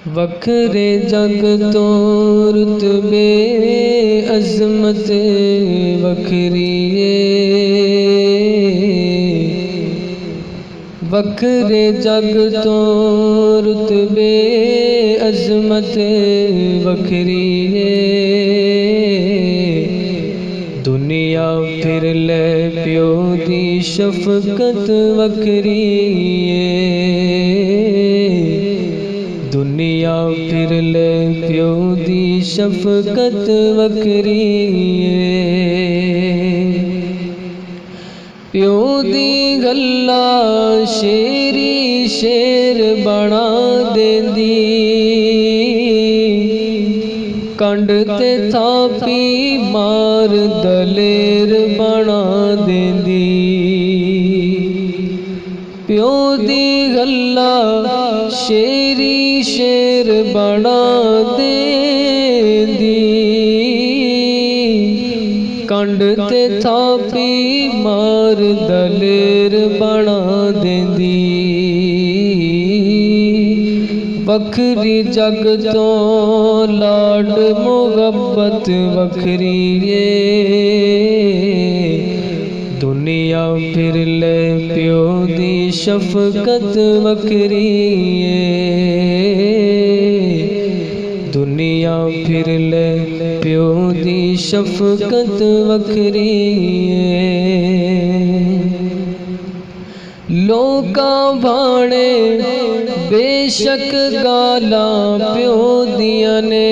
वखरे जग तो रुतबे अजमत वखरी वखरे जग तो रुतबे अजमत वखरी दुनिया फिर ले प्यो दी शफकत वखरी दुनिया फिर ले प्यो दी शफकत वखरी प्यो दी गल्ला शेरी शेर बना देंदी कंड ते थापी मार दलेर बना देंदी प्यो दी गल्ला शेरी शेर बना देंदी कंड ते थापी मार दलेर बना देंदी वखरी जग तो लाड मुहब्बत वखरी दुनिया फिर ले प्यो दी शफकत वखरी दुनिया फिर ले प्यो दी शफकत वखरी लोका भाणे बेशक गाला प्यो दिया ने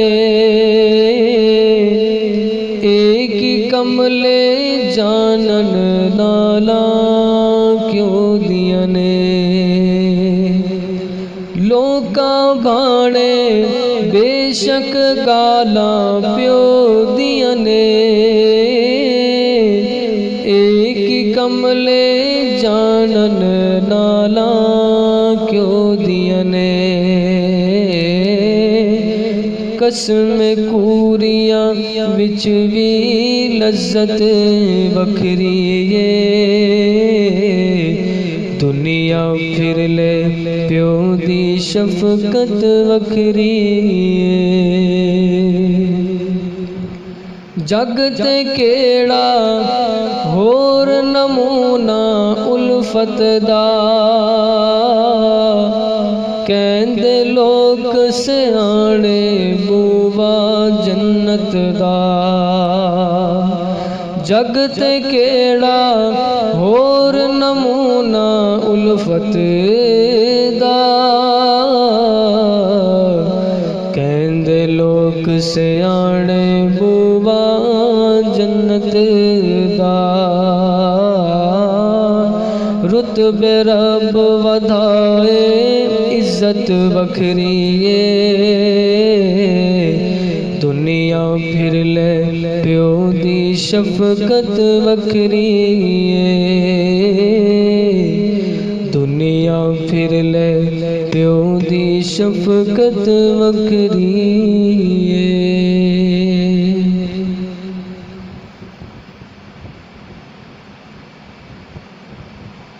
एक ही कमले जानन नाला क्यों दिया ने लोका भाणे बेशक गाला प्यो दिया ने एक ही कमले जानन नाला क्यों दिया ने कसम कूरिया बिच भी लज्जत वखरी दुनिया फिर ले प्यो दी शफकत वखरी जग ते केड़ा होर नमूना उल्फत दा कहंदे लोक सियाणे बूवा जन्नत दा जग ते केड़ा होर नमूना उल्फत दा कहंदे लोक सियाणे बूवा जन्नत दा रुतबे रब वधाए इज्जत वखरी दुनिया फिर ले प्यो दी शफकत वखरी दुनिया फिर ले प्यो दी शफकत वखरी